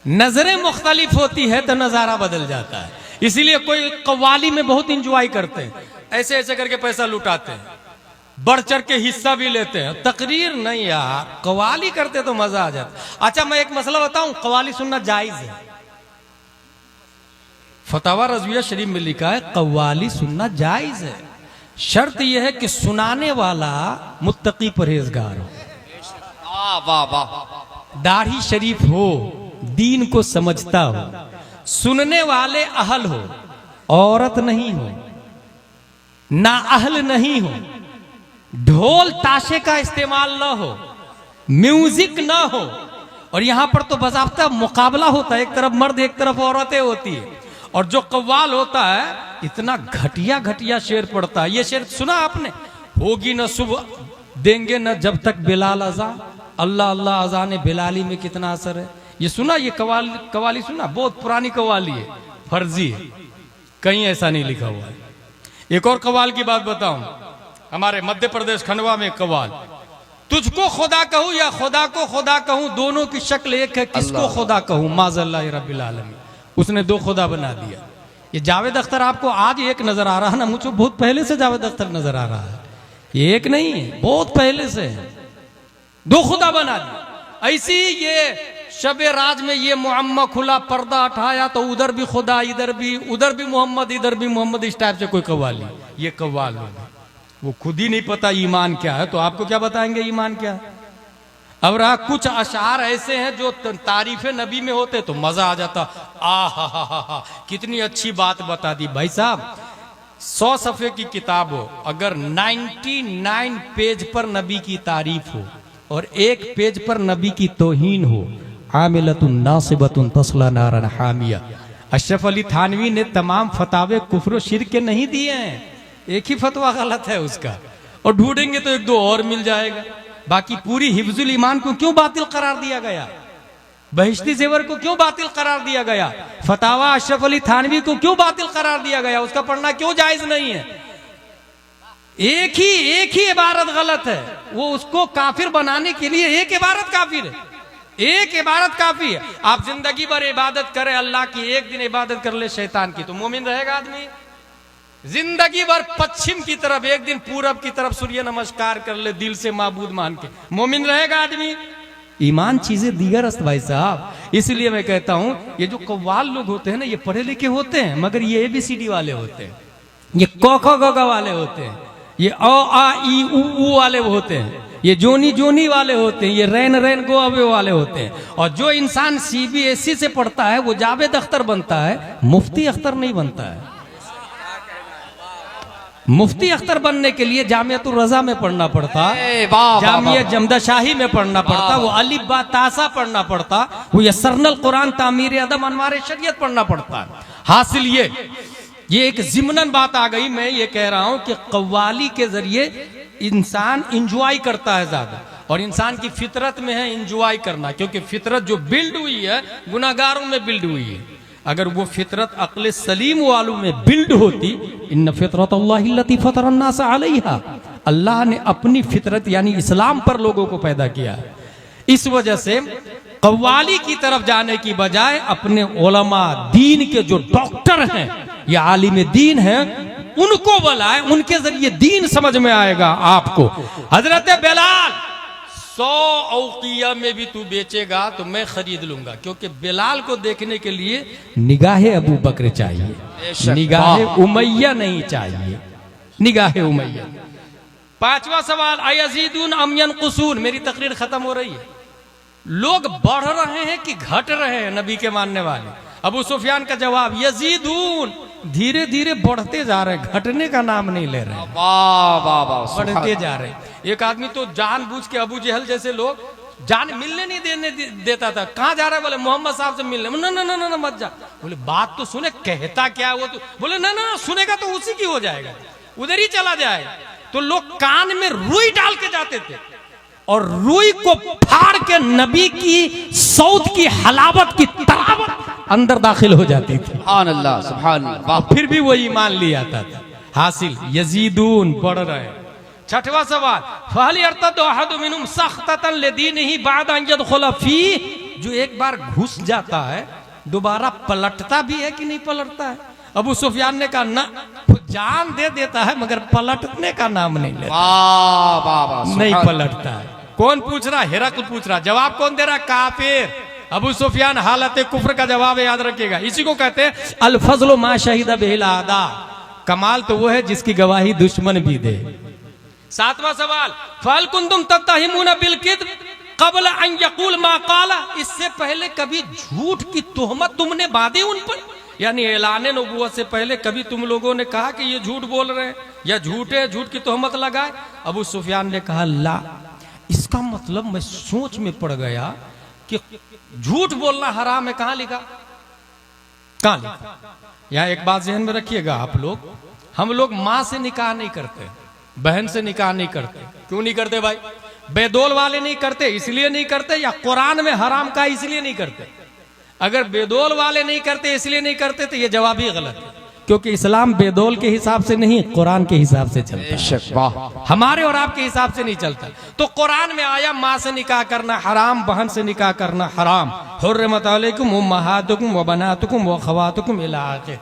नजरें मुख्तलिफ होती है तो नजारा बदल जाता है। इसीलिए कोई कव्वाली में बहुत इंजॉय करते हैं, ऐसे ऐसे करके पैसा लुटाते हैं, बढ़ चढ़ के हिस्सा भी लेते हैं। तकरीर नहीं यार, कव्वाली करते तो मजा आ जाता। अच्छा मैं एक मसला बताऊं, कव्वाली सुनना जायज है। फतवा रज़विया शरीफ में लिखा है कव्वाली सुनना जायज है, शर्त यह है कि सुनाने वाला मुत्तकी परहेजगार हो, वाह वाह, दाढ़ी शरीफ हो, दीन को समझता हो, सुनने वाले अहल हो, औरत नहीं हो, ना अहल नहीं हो, ढोल ताशे का इस्तेमाल ना हो, म्यूजिक ना हो। और यहां पर तो बाज़ाब्ता मुकाबला होता है, एक तरफ मर्द एक तरफ औरतें होती है। और जो कव्वाल होता है इतना घटिया घटिया शेर पड़ता है। ये शेर सुना आपने, होगी न सुबह देंगे न जब तक बिलाल अज़ान, अल्लाह अल्लाह अज़ान बिलाली में कितना असर है। ये सुना, ये कव्वाली सुना, बहुत पुरानी कव्वाली है, फर्जी है, कहीं ऐसा नहीं लिखा हुआ है। एक और कव्वाल की बात बताऊं, हमारे मध्य प्रदेश खंडवा में कव्वाल, तुझको खुदा कहूं या खुदा को खुदा कहूं, दोनों की शक्ल एक है, किसको खुदा कहूं, माज़ल्लाह रब्बिल आलमीन। उसने दो खुदा बना दिया। ये जावेद अख्तर आपको आज एक नजर आ रहा है ना, मुझे बहुत पहले से जावेद अख्तर नजर आ रहा है, ये एक नहीं है, बहुत पहले से है। दो खुदा बना दिया। ऐसी ये शबे राज में ये मुअम्मा खुला, पर्दा उठाया तो उधर भी खुदा, इधर भी, उधर भी मोहम्मद, इधर भी मोहम्मद, इस टाइप से कोई कव्वाली। ये कव्वाल होगा, वो खुद ही नहीं पता ईमान क्या है, तो आपको क्या बताएंगे ईमान क्या है। अब रहा कुछ अशार ऐसे हैं जो तारीफे नबी में होते तो मजा आ जाता, आ हा, कितनी अच्छी बात बता दी। भाई साहब 100 सफ़े की किताब हो, अगर 99 पेज पर नबी की तारीफ हो और एक पेज पर नबी की तौहीन हो, आमिलतुन नासिबतुन तस्ला नारन हामिया। अशरफ अली थानवी ने तमाम फतावे कुफ्र शिर्क के नहीं दिए हैं, एक ही फतवा गलत है उसका, और ढूंढेंगे तो एक दो और मिल जाएगा। बाकी पूरी हिफ्जुल ईमान को क्यों बातिल करार दिया गया, बहिश्ती ज़ेवर को क्यों बातिल करार दिया गया, फतावा अशरफ अली थानवी को क्यों बातिल करार दिया गया, उसका पढ़ना क्यों जायज नहीं है। एक ही इबारत गलत है, वो उसको काफिर बनाने के लिए एक इबारत काफिर है, एक इबारत काफी है। आप जिंदगी भर इबादत करें अल्लाह की, एक दिन इबादत कर ले शैतान की, तो मोमिन रहेगा आदमी। जिंदगी भर पश्चिम की तरफ, एक दिन पूरब की तरफ सूर्य नमस्कार कर ले दिल से माबूद मान के, मोमिन रहेगा आदमी। ईमान चीजें दीगर अस्त भाई साहब। इसलिए मैं कहता हूं ये जो कव्वाल लोग होते हैं ना, ये पढ़े लिखे होते हैं, मगर ये ABCD वाले होते हैं, ये क ख ग घ वाले होते हैं, ये अ आ ई उ वाले होते हैं, ये जोनी जोनी वाले होते हैं, ये रैन रैन गो अवे वाले होते हैं। और जो इंसान CBSE से पढ़ता है वो जावेद अख्तर बनता है, मुफ्ती अख्तर नहीं बनता है। मुफ्ती अख्तर बनने के लिए जामियातुर रज़ा में पढ़ना पड़ता, जामिया जमदा शाही में पढ़ना पड़ता, वो अलिफ बा तासा पढ़ना पड़ता, वो यसरनल कुरान तामीर अदब अनवार शरीयत पढ़ना पड़ता। हासिल ये एक जिमनन बात आ गई। मैं ये कह रहा हूं कि कव्वाली के जरिए इंसान इंजॉय करता है ज्यादा, और इंसान की फितरत में है इंजॉय करना, क्योंकि फितरत जो बिल्ड हुई है गुनाहगारों में बिल्ड हुई है। अगर वो फितरत अक्ल सलीम वालों में बिल्ड होती, इन्न फितरतल्लाहि लती फतरन्नास अलैहा, अल्लाह ने अपनी फितरत यानी इस्लाम पर लोगों को पैदा किया है। इस वजह से कव्वाली की तरफ जाने की बजाय अपने उलमा दीन के जो डॉक्टर हैं या आलिम दीन हैं उनको बुलाए, उनके जरिए दीन समझ में आएगा आपको। हजरत बिलाल 100 औकिया में भी तू बेचेगा तो मैं खरीद लूंगा, क्योंकि बिलाल को देखने के लिए निगाहे अबू बकर चाहिए, निगाहे उमैया नहीं चाहिए, निगाहे उमैया। 5वां सवाल, अयज़ीदून अम यनकुसून। मेरी तकरीर खत्म हो रही है। लोग बढ़ रहे हैं कि घट रहे हैं नबी के मानने वाले? अबू सुफियान का जवाब, यज़ीदून, धीरे धीरे बढ़ते जा रहे हैं, घटने का नाम नहीं ले रहे, बढ़ते जा रहे हैं। एक आदमी तो जानबूझ के, अबू जहल जैसे लोग जान मिलने नहीं देता था। कहाँ जा रहा है? बोले मोहम्मद साहब से मिलने। ना मत जा। बोले बात तो सुने, कहता क्या वो तो। बोले ना सुनेगा तो उसी की हो जाएगा, उधर ही चला जाएगा। तो लोग कान में रुई डाल के जाते थे और रुई को फाड़ के नबी की सौत की हलावत की तरावत अंदर दाखिल हो जाती थी। सुभान अल्लाह, सुभान अल्लाह। फिर भी वो ईमान ले आता था। हासिल यजीदून, बढ़ रहे। 6वां सवाल, फहल यर्तदु अहदु मिनहुम सख्ततन लिदीनिही बाद अन यदखुल फी जो एक बार घुस जाता है दोबारा पलटता भी है कि नहीं पलटता है? अबू सुफियान ने कहा ना, जान दे देता है मगर पलटने का नाम नहीं लेता, वाह वाह वाह, नहीं सुभान। पलटता है। कौन पूछ रहा? हिरकल पूछ रहा। जवाब कौन दे रहा? काफिर। अबू सुफियान हालत कुफ्र का जवाब है, याद रखिएगा। इसी को कहते हैं अल फज़्लु मा शहीदा बिहिल आदा। कमाल तो वो है जिसकी गवाही दुश्मन भी दे। सातवां सवाल, फल कुंतुम तत्तहिमूना बिल किद्ब क़ब्ल अन यक़ूल मा क़ाला। इससे पहले कभी झूठ की तोहमत तुमने बांधी उन पर, यानी ऐलान नबूवत से पहले कभी तुम लोगों ने कहा कि ये झूठ बोल रहे हैं या झूठे, झूठ की तोहमत लगाए? अबू सुफियान ने कहा ला। इसका मतलब मैं सोच में पड़ गया कि झूठ बोलना हराम है। कहां लिखा? कहां लिखा? यहां एक बात ज़हन में रखिएगा आप लोग, हम लोग मां से निकाह नहीं करते, बहन से निकाह नहीं करते। क्यों नहीं करते भाई? बेदौल वाले नहीं करते इसलिए नहीं करते, या कुरान में हराम का इसलिए नहीं करते? अगर बेदौल वाले नहीं करते इसलिए नहीं करते तो ये जवाब ही गलत है, क्योंकि इस्लाम बेदौल के हिसाब से नहीं, कुरान के हिसाब से चलता है। बेशक, वाह। हमारे और आपके हिसाब से नहीं चलता। तो कुरान में आया माँ से निकाह करना हराम, बहन से निकाह करना हराम। हुर्रिमत अलैकुम उम्महातुकुम व बनातुकुम व अखवातुकुम इला आखिर।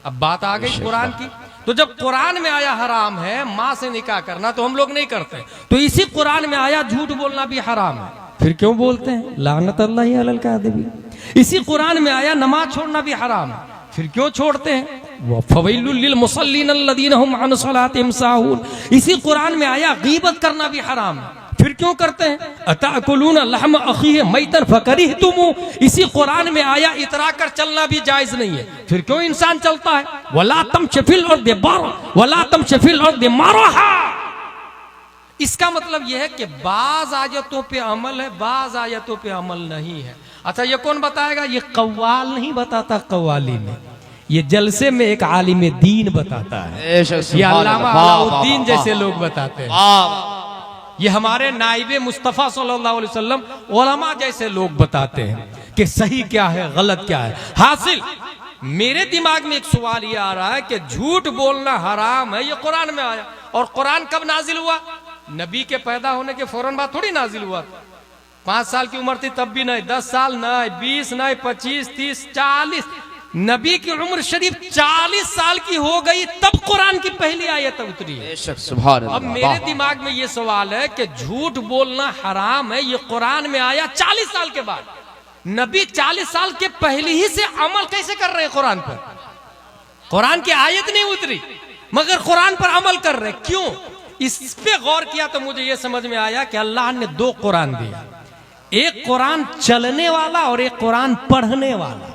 अब बात आ गई कुरान की। तो जब कुरान में आया हराम है माँ से निकाह करना, तो हम लोग नहीं करते। तो इसी कुरान में आया झूठ बोलना भी हराम है, फिर क्यों बोलते हैं? लानत अल्लाह अलल कादिबीन। इसी कुरान में आया नमाज छोड़ना भी हराम है, फिर क्यों छोड़ते हैं? वो फवैलुल लिल मुसल्लीन अल्लज़ीना हुम अन सलातिहिम साहून। इसी कुरान में आया गीबत करना भी हराम है, फिर क्यों करते हैं? अताकुलूना लहम अखीहि मैतन फकरिहतुमू। इसी कुरान में आया इतरा कर चलना भी जायज नहीं है, फिर क्यों इंसान चलता है? वला तमशी फिल अर्दि वला तमशी फिल अर्दि मरहा। इसका मतलब यह है कि बाज आयतों पे अमल है, बाज आयतों पे अमल नहीं है। अच्छा ये कौन बताएगा? ये कव्वाल नहीं बताता कव्वाली में, ये जलसे में एक आलिम दीन बताता है। ये अल्लामा अलाउद्दीन जैसे लोग बताते हैं। ये हमारे नाइबे मुस्तफ़ा सल्लल्लाहु अलैहि वसल्लम उलमा जैसे लोग बताते हैं कि सही क्या है गलत क्या है। हासिल मेरे दिमाग में एक सवाल ये आ रहा है कि झूठ बोलना हराम है, ये कुरान में आया। और कुरान कब नाजिल हुआ? नबी के पैदा होने के फौरन बाद थोड़ी नाजिल हुआ। 5 साल की उम्र थी तब भी नहीं, 10 साल नहीं, 20 नहीं, 25, 30, 40। नबी की उम्र शरीफ 40 साल की हो गई तब कुरान की पहली आयत उतरी है। अब मेरे दिमाग में ये सवाल है कि झूठ बोलना हराम है, ये कुरान में आया 40 साल के बाद। नबी 40 साल के पहले ही से अमल कैसे कर रहे हैं कुरान पर? कुरान की आयत नहीं उतरी मगर कुरान पर अमल कर रहे, क्यों? इस पे गौर किया तो मुझे यह समझ में आया कि अल्लाह ने 2 कुरान दिया, एक कुरान चलने वाला और एक कुरान पढ़ने वाला।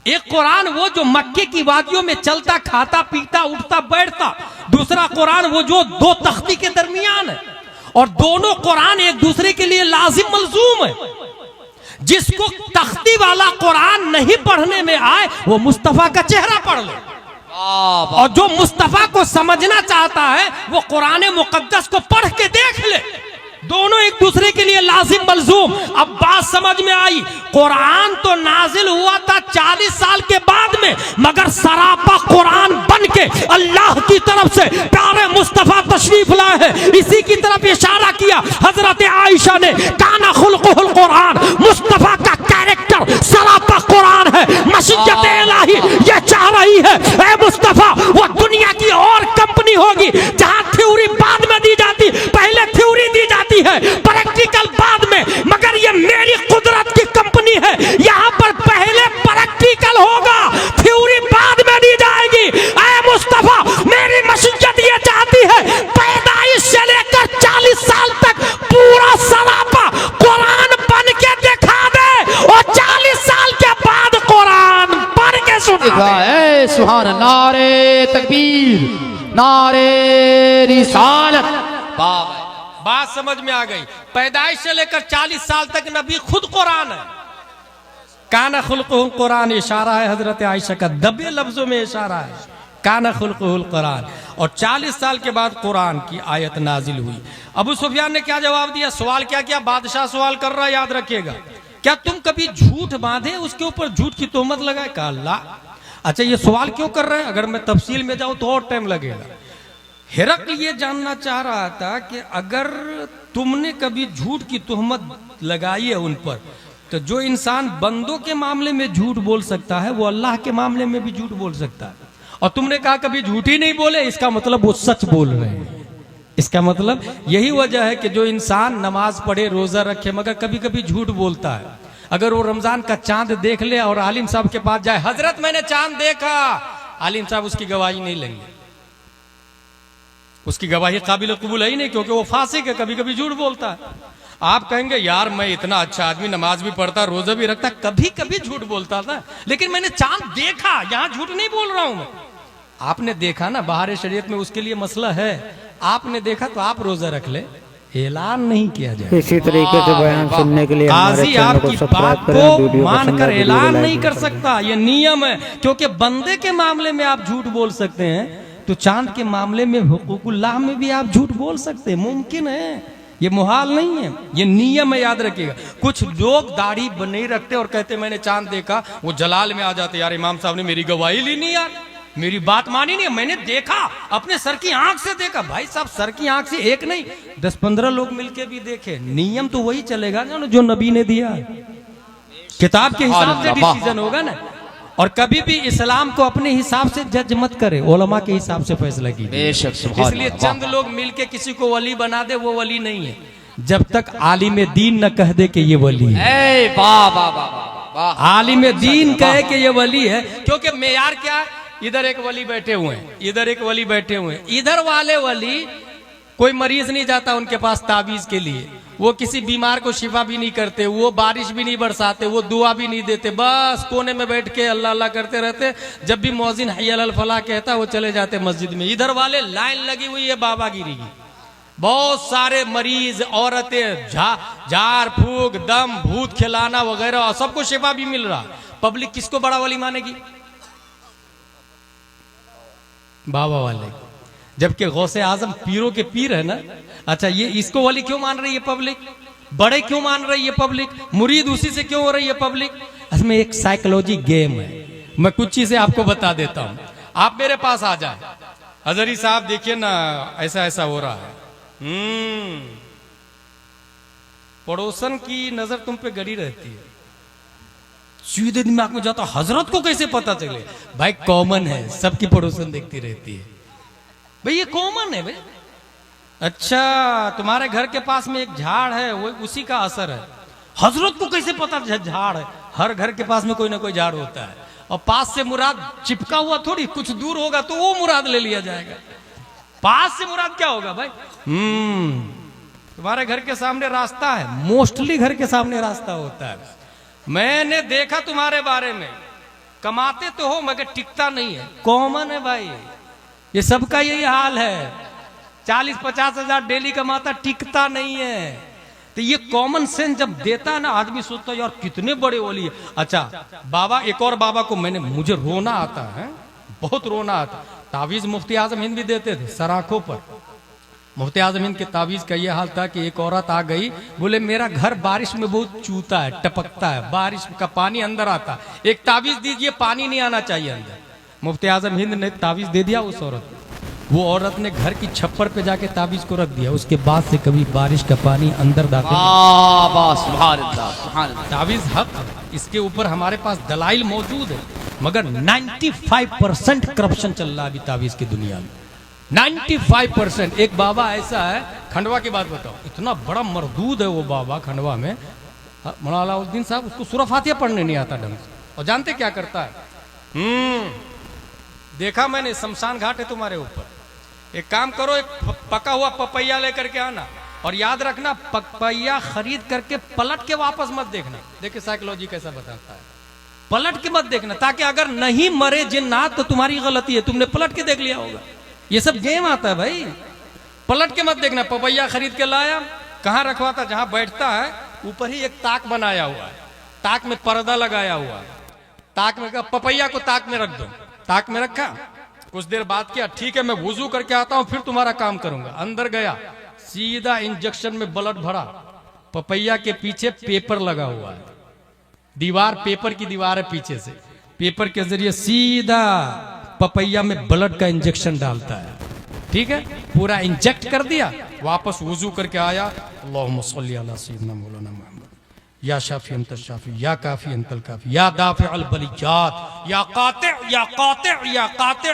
एक कुरान वो जो मक्के की वादियों में चलता खाता पीता उठता बैठता, दूसरा कुरान वो जो 2 तख्ती के दरमियान है। और दोनों कुरान एक दूसरे के लिए लाजिम मलजूम है। जिसको तख्ती वाला कुरान नहीं पढ़ने में आए वो मुस्तफा का चेहरा पढ़ ले, और जो मुस्तफा को समझना चाहता है वो कुरान मुकद्दस को पढ़ के देख ले। दोनों एक दूसरे के लिए लाजिम मलजूम। अब बात समझ में आई। कुरान तो नाजिल हुआ था 40 साल के बाद में, मगर सरापा कुरान बन के अल्लाह की तरफ से प्यारे मुस्तफा तशरीफ लाए हैं। इसी की तरफ इशारा किया हजरत आयशा ने, काना खुल्कुहुल कुरान। मुस्तफा का कैरेक्टर सरापा कुरान है। मशीयत इलाही ये चाह रही है ऐ मुस्तफा वो दुनिया की और कंपनी होगी जहां थ्योरी बाद में दी जाती, पहले थ्योरी दी जाती है, प्रैक्टिकल बाद में। मगर ये मेरी कुदरत की कंपनी है, यहाँ पर पहले प्रैक्टिकल होगा, थ्योरी बाद में दी जाएगी। ऐ मुस्तफा मेरी मशीयत ये चाहती है पैदाइश से लेकर 40 साल तक पूरा सरापा कुरान बन के दिखा दे, और 40 साल के बाद कुरान पढ़ के सुना दे। सुभान अल्लाह, नारे तकबीर, नारे रिसालत। बात समझ में आ गई। पैदाइश से लेकर 40 साल तक नबी खुद कुरान है। काना खुल्कुहुल कुरान इशारा है हजरत आयशा का, दबे लफ्जों में इशारा है, काना खुल्कुहुल कुरान। और 40 साल के बाद कुरान की आयत नाजिल हुई। अबू सुफियान ने क्या जवाब दिया? सवाल क्या किया? बादशाह सवाल कर रहा है, याद रखिएगा। क्या तुम कभी झूठ बांधे उसके ऊपर झूठ की तोहमत लगाए? कहा अल्लाह। अच्छा ये सवाल क्यों कर रहे हैं? अगर मैं तफसील में जाऊं तो और टाइम लगेगा। हिरकल ये जानना चाह रहा था कि अगर तुमने कभी झूठ की तोहमत लगाई है उन पर, तो जो इंसान बंदों के मामले में झूठ बोल सकता है वो अल्लाह के मामले में भी झूठ बोल सकता है। और तुमने कहा कभी झूठ ही नहीं बोले, इसका मतलब वो सच बोल रहे हैं। इसका मतलब यही वजह है कि जो इंसान नमाज पढ़े, रोजा रखे, मगर कभी कभी झूठ बोलता है। अगर वो रमजान का चांद देख ले और आलिम साहब के पास जाए, हजरत मैंने चांद देखा, आलिम साहब उसकी गवाही नहीं लेंगे, उसकी गवाही काबिल कबूल है ही नहीं, क्योंकि वो फासिक है, कभी कभी झूठ बोलता है। आप कहेंगे यार मैं इतना अच्छा आदमी, नमाज भी पढ़ता, रोजा भी रखता, कभी कभी झूठ बोलता था, लेकिन मैंने चांद देखा, यहां झूठ नहीं बोल रहा हूं मैं। आपने देखा ना, बाहर शरीयत में उसके लिए मसला है, आपने देखा तो आप रोजा रख ले, ऐलान नहीं किया जाए। इसी तरीके से बयान सुनने के लिए काजी आपकी बात को मानकर ऐलान नहीं कर सकता, ये नियम है। क्योंकि बंदे के मामले में आप झूठ बोल सकते हैं, तो चांद के मामले में हुकूकुल्लाह में भी आप झूठ बोल सकते हैं, मुमकिन है, ये मुहाल नहीं है, ये नियम है, याद रखिएगा। कुछ लोग दाढ़ी नहीं रखते और कहते मैंने चांद देखा, वो जलाल में आ जाते, यार इमाम साहब ने मेरी गवाही ली नहीं, यार मेरी बात मानी नहीं, मैंने देखा, अपने सर की आंख से देखा। भाई साहब सर की आंख से एक नहीं 10-15 लोग मिलके भी देखे, नियम तो वही चलेगा ना जो नबी ने दिया, किताब के हिसाब से डिसीजन होगा ना। और कभी भी इस्लाम को अपने हिसाब से जज मत करे, उलमा के हिसाब से फैसला कीजिए। इसलिए चंद लोग मिलके किसी को वली बना दे, वो वली नहीं है, जब तक आलिम दीन न कह दे कि ये वली है। आलिम दीन कहे कि ये वली है, क्योंकि मेयार क्या, इधर एक वली बैठे हुए हैं, इधर एक वली बैठे हुए हैं, इधर वाले वली कोई मरीज नहीं जाता उनके पास ताबीज के लिए, वो किसी बीमार को शिफा भी नहीं करते, वो बारिश भी नहीं बरसाते, वो दुआ भी नहीं देते, बस कोने में बैठ के अल्लाह अल्लाह करते रहते। जब भी मौजिन हय्या अल फलाह कहता वो चले जाते मस्जिद में। इधर वाले लाइन लगी हुई है बाबागिरी की, बहुत सारे मरीज, औरतें, झाड़ फूक, दम, भूत खिलाना वगैरह, सबको शिफा भी मिल रहा। पब्लिक किसको बड़ा वली मानेगी? बाबा वाले, जबकि गौसे आजम पीरों के पीर है ना। अच्छा, ये इसको वली क्यों मान रही है पब्लिक? बड़े क्यों मान रही है पब्लिक? मुरीद उसी से क्यों हो रही है पब्लिक? इसमें एक साइकोलॉजी गेम है, मैं कुछ चीजें आपको बता देता हूं। आप मेरे पास आ जाए, हजरी साहब देखिए ना ऐसा ऐसा हो रहा है, पड़ोसन की नजर तुम पे गड़ी रहती है, सीधे दिमाग में जाता, हजरत को कैसे पता चले? भाई कॉमन है, सबकी पड़ोसन देखती रहती है, भाई ये कॉमन है भाई। अच्छा, तुम्हारे घर के पास में एक झाड़ है, वो उसी का असर है, हजरत को कैसे पता झाड़ है? हर घर के पास में कोई ना कोई झाड़ होता है, और पास से मुराद चिपका हुआ थोड़ी, कुछ दूर होगा तो वो मुराद ले लिया जाएगा। पास से मुराद क्या होगा भाई? तुम्हारे घर के सामने रास्ता है, मोस्टली घर के सामने रास्ता होता है। मैंने देखा तुम्हारे बारे में, कमाते तो हो मगर टिकता नहीं है, कॉमन है भाई, ये सबका यही हाल है। 40-50 हजार डेली कमाता, टिकता नहीं है। तो ये कॉमन सेंस जब देता ना, आदमी सोचता यार कितने बड़े वली है। अच्छा बाबा, एक और बाबा को मुझे रोना आता है, बहुत रोना आता। तावीज मुफ्ती आजम हिंद भी देते थे सराखों पर। मुफ्ती आजम हिंद के तावीज का यह हाल था कि एक औरत आ गई, बोले मेरा घर बारिश में बहुत चूता है, टपकता है, बारिश का पानी अंदर आता, एक तावीज दीजिए, पानी नहीं आना चाहिए अंदर। मुफ्ती आजम हिंद ने तावीज दे दिया उस औरत को। वो औरत ने घर की छप्पर पे जाके तावीज को रख दिया, उसके बाद से कभी बारिश का पानी अंदर दाखिल। तावीज हक, इसके ऊपर हमारे पास दलाइल मौजूद है, मगर 95% करप्शन चल रहा है अभी तावीज की दुनिया में, 95%। एक बाबा ऐसा है, खंडवा की बात बताओ, इतना बड़ा मरदूद है वो बाबा खंडवा में, मौलाना अलाउद्दीन साहब, उसको सूरह फातिहा पढ़ने नहीं आता ढंग से। और जानते क्या करता है? देखा मैंने, शमशान घाट है तुम्हारे ऊपर, एक काम करो, एक पका हुआ पपैया लेकर के आना, और याद रखना पपैया खरीद करके पलट के वापस मत देखना। देखिए साइकोलॉजी कैसा बताता है, पलट के मत देखना, ताकि अगर नहीं मरे जिन्नात तो तुम्हारी गलती है, तुमने पलट के देख लिया होगा। ये सब गेम आता है भाई, पलट के मत देखना। पपैया खरीद के लाया, कहाँ रखवा था? जहां बैठता है ऊपर ही एक ताक बनाया हुआ है, ताक में पर्दा लगाया हुआ है, ताक में कहा पपैया को ताक में रख दो, ताक में रखा, कुछ देर बाद किया, ठीक है मैं वुजू करके आता हूं फिर तुम्हारा काम करूंगा। अंदर गया, सीधा इंजेक्शन में ब्लड भरा, पपैया के पीछे पेपर लगा हुआ है, दीवार पेपर की दीवार है, पीछे से पेपर के जरिए सीधा पपैया में ब्लड का इंजेक्शन डालता है, ठीक है, पूरा इंजेक्ट कर दिया, वापस वुजू करके आया, अल्लाहुम्मा सल्ली अला सय्यिदना मौलाना मुहम्मद, या शाफी अंत शाफी, या काफी अंतल काफी, या दाफे अल बलिजात, या काते या काते।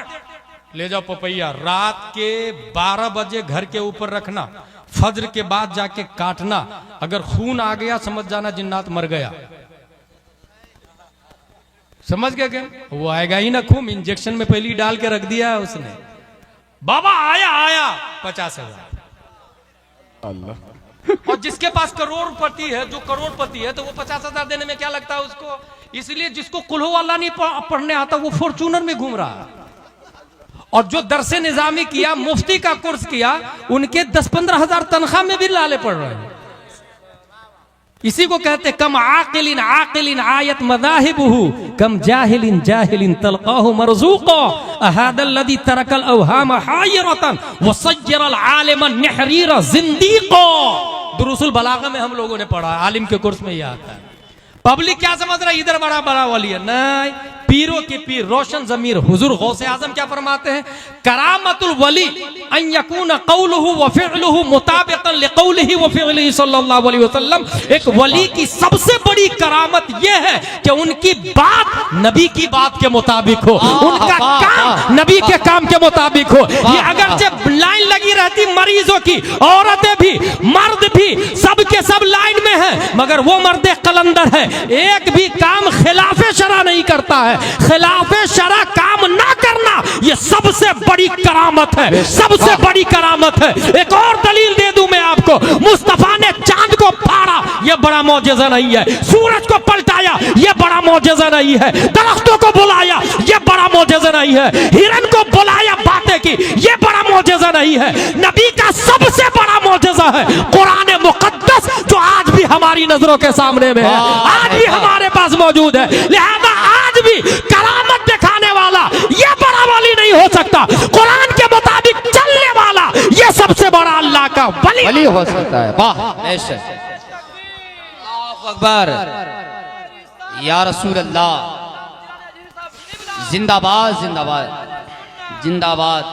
ले जाओ पपैया, रात के 12 बजे घर के ऊपर रखना, फज्र के बाद जाके काटना, अगर खून आ गया समझ जाना जिन्नात मर गया। समझ गए क्या? वो आएगा ही ना, खून इंजेक्शन में पहले ही डाल के रख दिया है उसने। बाबा आया 50,000। और जिसके पास करोड़पति है, जो करोड़पति है, तो वो 50,000 देने में क्या लगता है उसको? इसलिए जिसको कुल्हू वाला नहीं पढ़ने आता वो फॉर्चूनर में घूम रहा है। और जो दरसे निजामी किया, मुफ्ती का कोर्स किया, उनके 10-15 हजार तनख्वाह में भी लाले पड़ रहे हैं। इसी को कहते कम आकिलिन आकिलिन आयत मदाहिबुहु, कम जाहिलिन जाहिलिन तलकाहु मरज़ूक़ा, अहादल लदी तरकल अवहाम हायरतन वसय्यरल आलिमन नहरीरा ज़िंदीक़ा। दुरूसुल बलागा में हम लोगों ने पढ़ा, आलिम के कोर्स में ये आता है। पब्लिक क्या समझ रहा है इधर बड़ा बड़ा वली है? नहीं, पीरों के पीर रोशन जमीर हुजूर गौसे आजम क्या फरमाते हैं? करामतुल वली अन यकून कौलुहु व फिअलुहु मुताबिकन लिकौलिही व फिअलिही सल्लल्लाहु अलैहि वसल्लम। एक वली की सबसे बड़ी करामत यह है कि उनकी बात नबी की बात के मुताबिक हो, उनका काम नबी के काम के मुताबिक हो। ये अगर जब लाइन लगी रहती मरीजों की, औरतें भी मर्द भी सब के सब लाइन में है, मगर वो मर्द कलंदर है, एक भी काम खिलाफे शरा नहीं करता है। खिलाफे शरा काम ना करना ये सबसे बड़ी करामत है, सबसे बड़ी करामत है। एक और दलील दे दूं मैं आपको, मुस्तफा ने चांद को फाड़ा, ये बड़ा मौजज़ा नहीं है। सूरज को पलटाया, ये बड़ा मौजज़ा नहीं है। दरख्तों को बुलाया, ये बड़ा मौजज़ा नहीं है। हिरन को बुलाया, बातें की, ये बड़ा मौजज़ा नहीं है। नबी का सबसे बड़ा मौजज़ा है कुरान मुकद्दस, जो आज भी हमारी नजरों के सामने में है, आज भी हमारे पास मौजूद है। लिहाजा आज भी करामत दिखाने वाला ये बड़ा वाली नहीं हो सकता, कुरान के मुताबिक चलने वाला ये सबसे बड़ा अल्लाह का वली हो सकता है। वाह, ऐसे अल्लाहु अकबर, या रसूल अल्लाह, जिंदाबाद जिंदाबाद जिंदाबाद।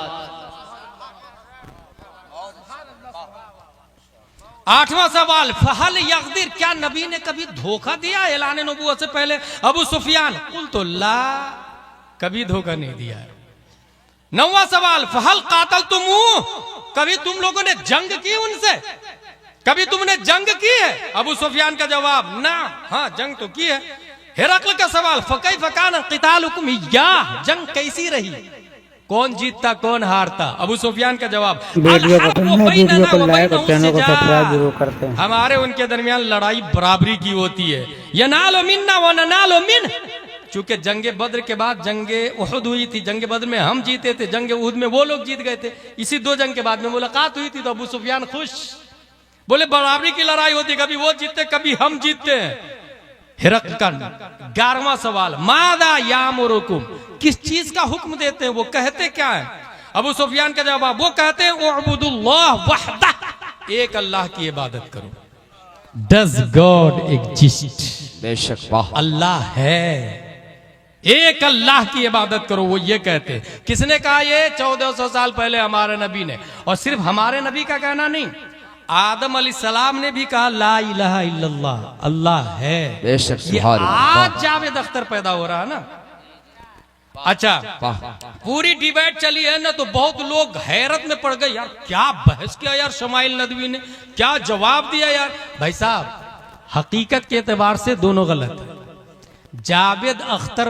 8वां सवाल, फहल यक़दिर, क्या नबी ने कभी धोखा दिया ऐलान नबूवत से पहले? अबू सुफियान, कुल तो ला, कभी धोखा नहीं दिया है। 9वां सवाल, फहल कातल तुम, कभी तुम लोगों ने जंग की उनसे? कभी तुमने जंग की है? अबू सुफियान का जवाब ना, हाँ जंग तो की है। हिरकल का सवाल, फकैफ कान क़ितालुकुम इय्याह, जंग कैसी रही, कौन जीतता कौन हारता? अबू सुफियान का जवाब, वीडियो को लाइक और चैनल को सब्सक्राइब जरूर करते हैं। हमारे उनके दरमियान लड़ाई बराबरी की होती है। यनालु मिन्ना व ननालु मिन, चूंकि जंगे बद्र के बाद जंगे उहुद हुई थी, जंगे बद्र में हम जीते थे, जंगे उहुद में वो लोग जीत गए थे। इसी 2 जंग के बाद में मुलाकात हुई थी, तो अबू सुफियान खुश, बोले बराबरी की लड़ाई होती, कभी वो जीतते कभी हम जीतते हैं। हिरकल का 11वां सवाल, मादा यामुरुकुम, किस चीज का हुक्म देते हैं, वो कहते क्या है? अबू सुफियान का जवाब, वो कहते हैं उअबुदुल्लाह वहदह, एक अल्लाह की इबादत करो। Does God exist? बेशक, वाह, अल्लाह है, एक अल्लाह की इबादत करो, वो ये कहते हैं। किसने कहा ये? 1400 साल पहले हमारे नबी ने। और सिर्फ हमारे नबी का कहना नहीं, आदम अलैहिस्सलाम ने भी कहा ला इलाहा इल्लल्लाह, अल्लाह है। बेशक, ये आज जावेद अख्तर पैदा हो रहा है ना। अच्छा, पूरी डिबेट चली है ना, तो बहुत लोग हैरत में पड़ गए, यार क्या बहस किया यार शमाइल नदवी ने, क्या जवाब दिया यार। भाई साहब, हकीकत के एतबार से दोनों गलत है। जावेद अख्तर